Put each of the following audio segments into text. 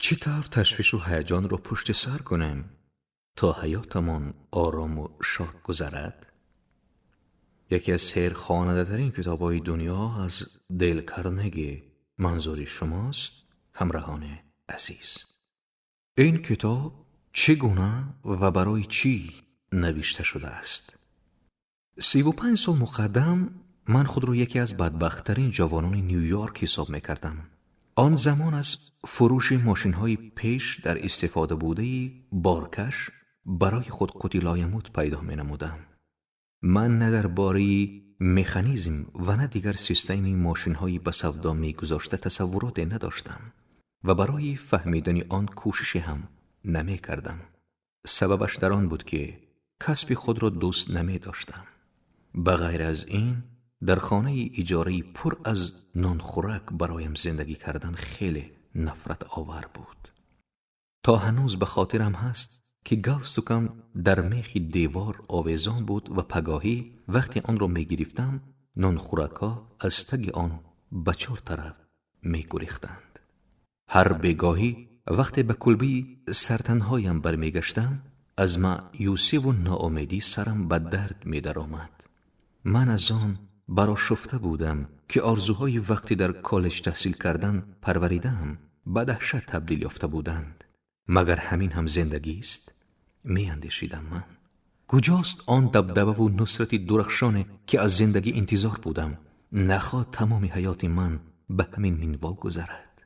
چطور تشویش و هیجان رو پشت سر کنیم تا حیاتمان آرام و شاد گذرد؟ یکی از سیرخواننده‌ترین کتاب‌های دنیا از دیل کارنگی منظور شماست همراهان عزیز. این کتاب چگونه و برای چی نوشته شده است؟ 35 سال مقدم من خود رو یکی از بدبخت‌ترین جوانان نیویورک حساب می‌کردم. آن زمان از فروش ماشین‌های پیش در استفاده بوده بارکش برای خود قوتی لایموت پیدا می‌نمودم. من نه درباره مکانیزم و نه دیگر سیستم ماشین‌های به سودا می‌گذاشته تصوراتی نداشتم و برای فهمیدن آن کوششی هم نمی‌کردم. سببش در آن بود که کسب خود را دوست نمی‌داشتم. بغیر از این در خانه اجاری پر از نانخورک برایم زندگی کردن خیلی نفرت آور بود. تا هنوز به خاطرم هست که گالستوکم در میخ دیوار آویزان بود و پگاهی وقتی آن را می گرفتم نانخورکا از تگ آن به 4 طرف می گریختند. هر بگاهی وقتی به کلبه سرطنهایم برمی گشتم از مایوسی و ناامیدی سرم به درد می در آمد. من از آن برآشفته بودم که آرزوهای وقتی در کالج تحصیل کردن پروریدم به دهشت تبدیل یافته بودند. مگر همین هم زندگی است؟ می اندیشیدم من. کجاست آن دبدبه و نصرت درخشانه که از زندگی انتظار بودم؟ نخواد تمام حیات من به همین منوال گذرد.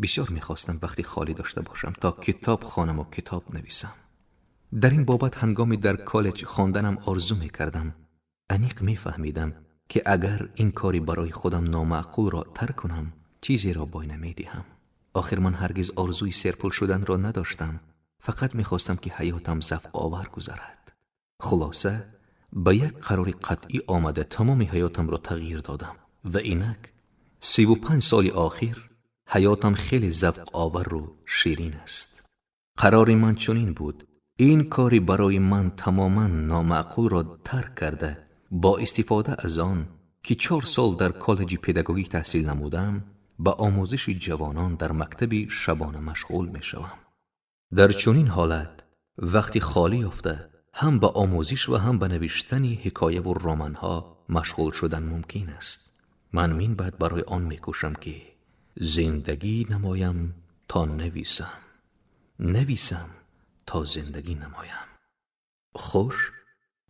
بسیار میخواستم وقتی خالی داشته باشم تا کتاب خوانم و کتاب نویسم. در این بابت هنگامی در کالج خواندنم آرزو میکردم. عمیق میفهمیدم که اگر این کاری برای خودم نامعقول را ترک کنم چیزی را بای نمیدهم. آخر من هرگز آرزوی سرپل شدن را نداشتم. فقط میخواستم که حیاتم ذوق آور گذرد. خلاصه به یک قرار قطعی آمده تمام حیاتم را تغییر دادم و اینک 35 سال آخر حیاتم خیلی ذوق آور و شیرین است. قرار من چنین بود این کاری برای من تماما نامعقول را ترک کرده با استفاده از آن که 4 سال در کالج پداگوژی تحصیل نمودم به آموزش جوانان در مکتب شبانه مشغول می شوم. در چنین حالت وقتی خالی یافته هم به آموزش و هم به نوشتن حکایه و رمان‌ها مشغول شدن ممکن است. من من بعد برای آن می کوشم که زندگی نمایم تا نویسم، نویسم تا زندگی نمایم. خوش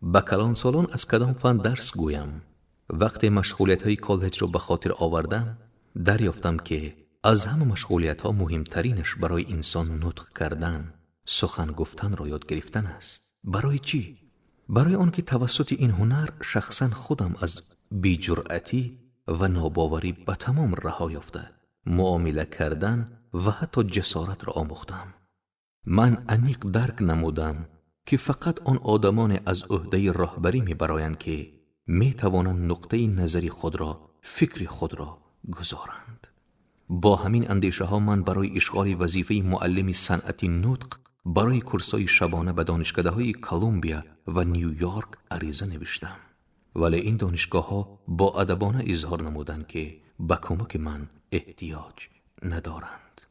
به کلان سالان از کدام فن درس گویم؟ وقتی مشغولیت های کالج را به خاطر آوردم دریافتم که از همه مشغولیت ها مهمترینش برای انسان نطق کردن، سخن گفتن را یاد گرفتن است. برای چی؟ برای آن که توسط این هنر شخصا خودم از بی‌جرأتی و ناباوری به تمام رها یافته معامله کردن و حتی جسارت را آموختم. من عمیق درک نمودم که فقط آن آدمان از عهده راهبری می برایند که می توانند نقطه نظری خود را، فکر خود را گذارند. با همین اندیشه ها من برای اشغال وظیفه معلم صنعت نطق برای کورس‌های شبانه به دانشکده‌های کلمبیا و نیویورک عریضه نوشتم. ولی این دانشگاه‌ها با ادبانه اظهار نمودند که به کمک من احتیاج ندارند.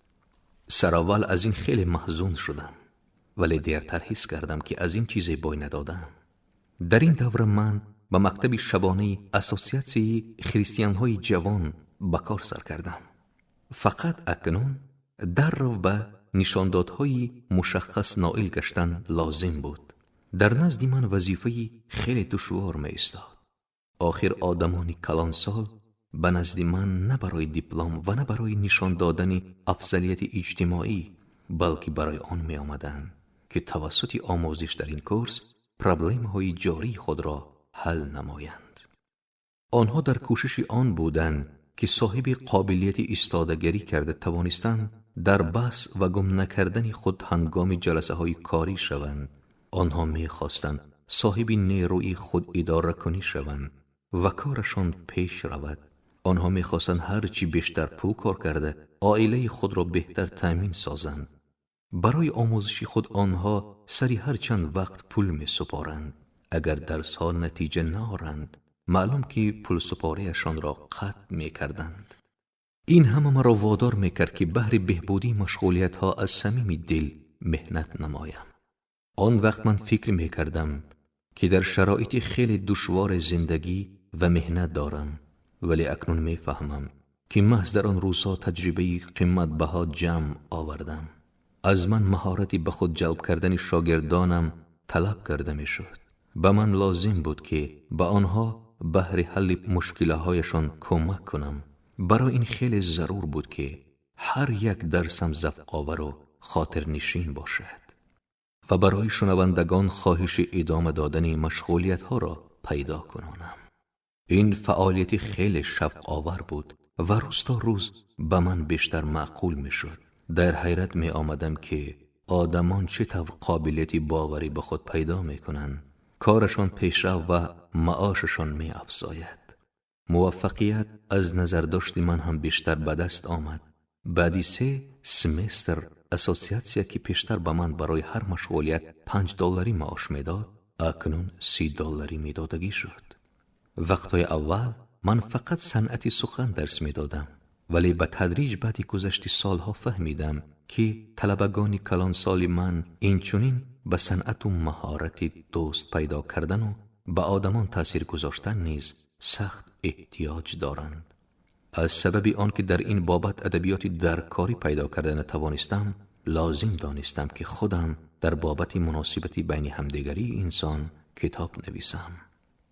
سراول از این خیلی محزون شدم، ولی دیرتر حس کردم که از این چیزی بای ندادم. در این دوره من به مکتب شبانه اسوسیاسیون خریستیان‌های جوان به کار سر کردم. فقط اکنون در رو به نشاندادهای مشخص نائل گشتن لازم بود. در نزد من وظیفه خیلی دشوار می ایستاد. آخر آدمان کلانسال به نزد من نه برای دیپلم و نه برای نشان دادن افضلیت اجتماعی بلکه برای آن می آمدند که توسط آموزش در این کورس پرابلم های جاری خود را حل نمایند. آنها در کوشش آن بودند که صاحب قابلیت ایستادگری کرده توانستند در بحث و گم نکردن خود هنگام جلسه های کاری شوند. آنها می خواستند صاحب نیروی خود اداره کنی شوند و کارشان پیش رود. آنها می خواستند هرچی بیشتر پول کار کرده عائله خود را بهتر تامین سازند. برای آموزش خود آنها سری هر چند وقت پول می سپارند. اگر درس ها نتیجه نآورند معلوم که پول سپاریشان را قطع می کردند. این همه مرا وادار میکرد که بهر بهبودی مشغولیت ها از صمیم دل محنت نمایم. آن وقت من فکر میکردم که در شرایط خیلی دشوار زندگی و محنت دارم، ولی اکنون میفهمم که محض در آن روزها تجربه قیمت بها جمع آوردم. از من مهارتی به خود جلب کردن شاگردانم طلب کرده میشد. به من لازم بود که به آنها بهر حل مشکلهایشان کمک کنم. برای این خیلی ضرور بود که هر یک درسم ذوق آور و خاطر نشین باشد و برای شنوندگان خواهش ادامه دادن مشغولیت ها را پیدا کنانم. این فعالیت خیلی شوق آور بود و روز تا روز به من بیشتر معقول می شد. در حیرت می آمدم که آدمان چطور قابلیت باوری به خود پیدا می کنند. کارشان پیشرفت و معاششان می افزاید. موفقیت از نظر داشت من هم بیشتر به دست آمد. بعدی 3 سمستر اساسیاتسیا که پیشتر به من برای هر مشغولیت $5 معاش میداد، اکنون $30 میدادگی شد. وقتهای اول من فقط صنعت سخن درس میدادم، ولی به تدریج بعد گذشت سالها فهمیدم که طلبگان کلان سال من اینچنین به صنعت و مهارت دوست پیدا کردن و به آدمان تأثیر گذاشتن نیز سخت احتیاج دارند. از سبب آن که در این بابت ادبیات درکاری پیدا کردن نتوانستم، لازم دانستم که خودم در بابت مناسبت بین همدیگری انسان کتاب نویسم.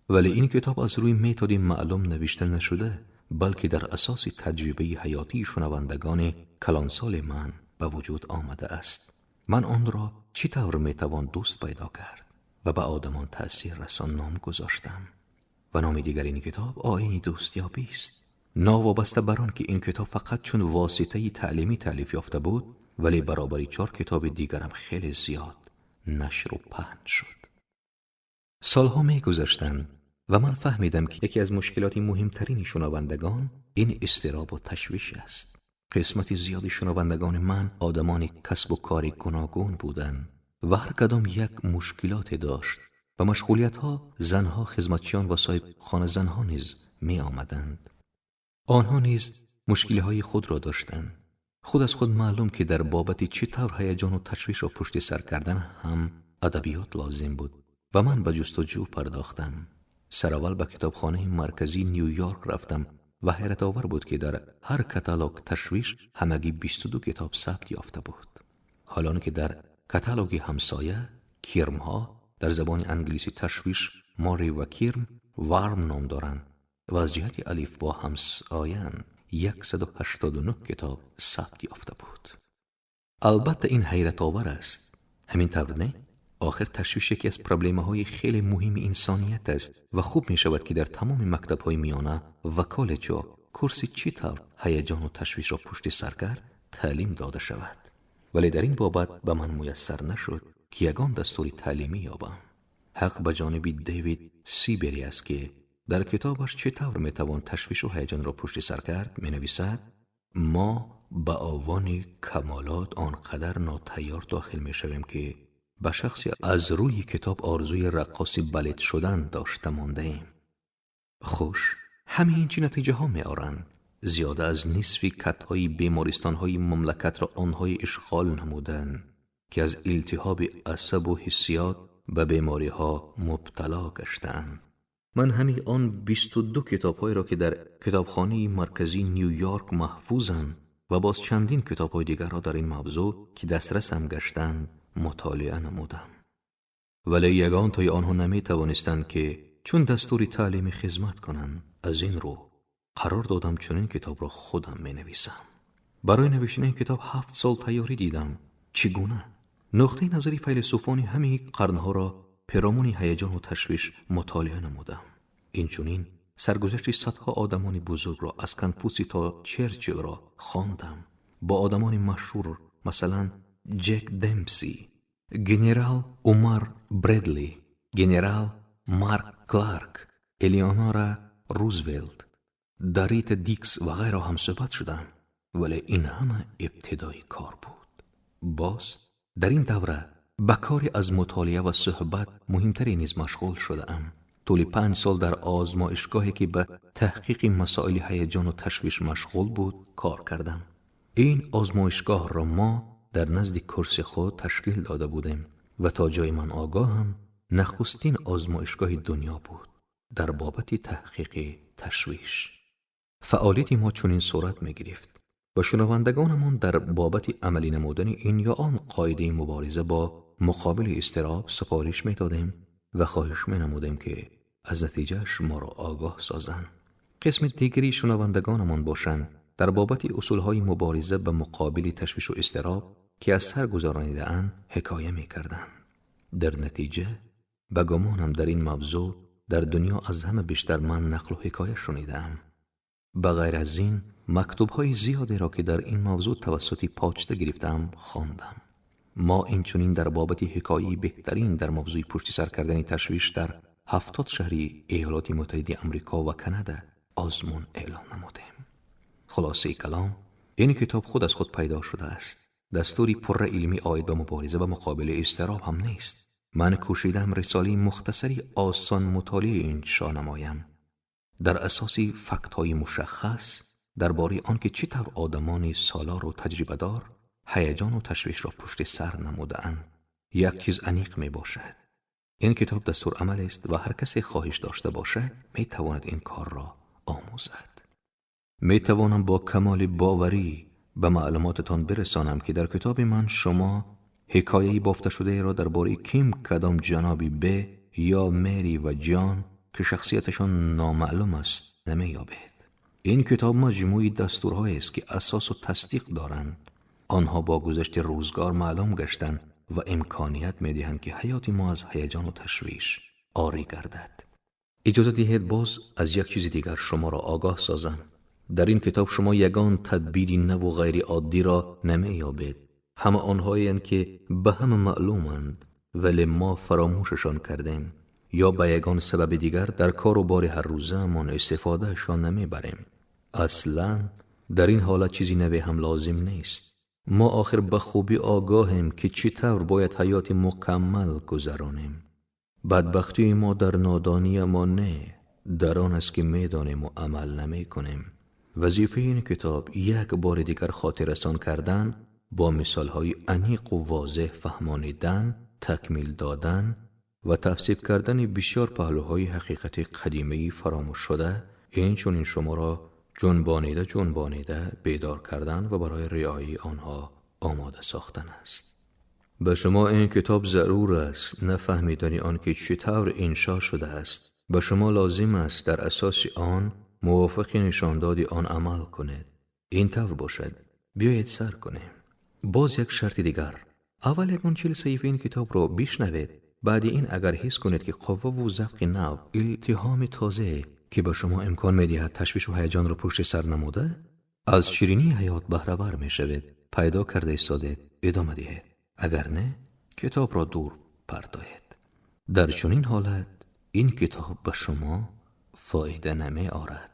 ولی این کتاب از روی متد معلوم نوشته نشده، بلکه در اساس تجربه حیاتی شنوندگان کلانسال من به وجود آمده است. من آن را چطور میتوان دوست پیدا کرد و به آدمان تأثیر رسان نام گذاشتم و نام دیگر این کتاب آیین دوستیابی است. ناوابسته بر آن که این کتاب فقط چون واسطه تعلیمی تألیف یافته بود، ولی برابری 4 کتاب دیگرم خیلی زیاد نشر و پهن شد. سالها می گذشتند و من فهمیدم که یکی از مشکلات مهمترین شنوندگان این اضطراب و تشویش است. قسمت زیادی شنوندگان من آدمان کسب و کار گوناگون بودند و هر کدام یک مشکلات داشت. و مشغولیت ها زنها، خدمتچیان و صاحب خانه زنها نیز می آمدند. آنها نیز مشکلی های خود را داشتند. خود از خود معلوم که در بابت چطور هیجان و تشویش را پشت سر کردن هم ادبیات لازم بود و من به جستجو پرداختم. سراول به کتابخانه مرکزی نیویورک رفتم و حیرت آور بود که در هر کتالوگ تشویش همگی 22 کتاب ثبت یافته بود. حالان که در کتالوگ همسایه کیرمها در زبان انگلیسی تشویش ماری و کیرم وارم نام دارند و از جهت الف با همسایان 189 کتاب ثبت یافته بود. البته این حیرت آور است. همین طور نه؟ آخر تشویش یکی از پرابلم‌های خیلی مهم انسانیت است و خوب می شود که در تمام مکتب‌های میانه و کالج‌ها کورسی چطور هیجان و تشویش را پشت سر کرد تعلیم داده شود. ولی در این بابت به من میسر نشد که یگان دستوری تعلیمی یابم. حق به جانب دیوید سیبری است که در کتابش چطور میتوان تشویش و هیجان را پشت سر کرد می نویسد: ما به آوان کمالات آنقدر ناتیار داخل می شویم که به شخصی از روی کتاب آرزوی رقاصی بالت شدن داشته مانده ایم. خوش، همه این چی نتیجه ها می آرند. زیاده از نصف کتهای بیمارستان های مملکت را آنهای اشغال نمودند که از التهاب عصب و حسیات به بیماری ها مبتلا گشتند. من همین آن 22 کتاب‌های را که در کتابخانه مرکزی نیویورک محفوظند و باز چندین کتاب‌های دیگر را در این موضوع که دسترسم گشتند مطالعه نمودم. ولی یگان توی آنها نمی توانستند که چون دستوری تعلیمی خدمت کنند. از این رو قرار دادم چنین کتاب را خودم می نویسم. برای نوشتن این کتاب 7 سال تیاری دیدم. چگونه؟ نقطه نظری فیلسوفان همین قرنها را پیرامون هیجان و تشویش مطالعه نمودم. اینچنین سرگذشت صدها آدمان بزرگ را از کنفوسی تا چرچیل را خواندم. با آدمان مشهور مثلا جک دمپسی، گنرال عمر برادلی، گنرال مارک کلارک، الیانورا روزولت، داریت دیکس و غیره هم صحبت شدم. ولی این همه ابتدای کار بود. باز در این دوره به کاری از مطالعه و صحبت مهمتری نیز مشغول شدم. طول 5 سال در آزمایشگاهی که به تحقیق مسائل هیجان و تشویش مشغول بود کار کردم. این آزمایشگاه را ما در نزد کرسی خود تشکیل داده بودیم و تا جای من آگاهم نخستین آزمایشگاه دنیا بود در بابت تحقیق تشویش. فعالیت ما چنین صورت می گرفت و شنوندگانمان در بابت عملی نمودن این یا آن قاعده مبارزه با مقابل اضطراب سفارش می دادیم و خواهش می نمودیم که از نتیجهش ما را آگاه سازند. قسم دیگری شنوندگانمان باشند در بابت اصولهای مبارزه به مقابل تشویش و اضطراب که از سر گذرانیده اند حکایه می کردند. در نتیجه به گمانم در این موضوع در دنیا از همه بیشتر من نقل و حکایه شنیدم. به غیر از این مکتوب‌های زیادی را که در این موضوع توسط پاچته گرفتم خواندم. ما این چنین در بابت حکایه بهترین در موضوع پشت سر کردن تشویش در 70 شهری ایالات متحده آمریکا و کانادا آزمون اعلام نمودیم. خلاصه کلام، این کتاب خود از خود پیدا شده است. دستوری پر علمی آید به مبارزه و مقابل اضطراب هم نیست. من کوشیدم رساله مختصری آسان مطالعه انشا نمایم. در اساس فکت‌های مشخص درباره آنکه چطور آدمان سالار و تجربه دار هیجان و تشویش را پشت سر نموده‌اند. یک چیز عمیق می باشد. این کتاب دستور عمل است و هر کسی خواهش داشته باشد می تواند این کار را آموزد. می توانم با کمال باوری به معلوماتتان برسانم که در کتاب من شما حکایه‌ای بافته شده را درباره کیم کدام جنابی ب یا مری و جان که شخصیتشان نامعلوم است نمی یابید. این کتاب مجموعی دستورهایی است که اساس و تصدیق دارند. آنها با گذشت روزگار معلوم گشتند و امکانیت می دهند که حیات ما از هیجان و تشویش عاری گردد. اجازه دهید باز از یک چیز دیگر شما را آگاه سازم. در این کتاب شما یگان تدبیری نو و غیر عادی را نمی یابید. همه آنهایند که به همه معلومند ولی ما فراموششان کردیم یا به یگان سبب دیگر در کار و بار هر روزه من استفادهشان نمی بریم. اصلا در این حالت چیزی نوی هم لازم نیست. ما آخر به خوبی آگاهیم که چطور باید حیات مکمل گذرانیم. بدبختی ما در نادانی ما نه، در آن است که می دانیم و عمل نمی کنیم. وظیفه این کتاب یک بار دیگر خاطررسان کردن، با مثالهای عمیق و واضح فهمانیدن، تکمیل دادن و توصیف کردن بسیار پهلوهای حقیقت قدیمی فراموش شده، این چون شما را جنبانیده بیدار کردن و برای رعایت آنها آماده ساختن است. به شما این کتاب ضرور است نفهمیدنی آن که چطور انشا شده است. به شما لازم است در اساس آن موافق نشانداد آن عمل کنید. این طور باشد بیایید سر کنیم. باز یک شرط دیگر، اول یکان 40 صفحه این کتاب را بشنوید. بعد این اگر حس کنید که قوه و ذوق نو، التهام تازه که به شما امکان می‌دهد تشویش و هیجان را پشت سر نموده از شیرینی حیات بهره ور می‌شوید، پیدا کرده ایستادید، ادامه دهید. اگر نه کتاب را دور پرتایید. در چنین حالت این کتاب به شما فایده نمی آورد.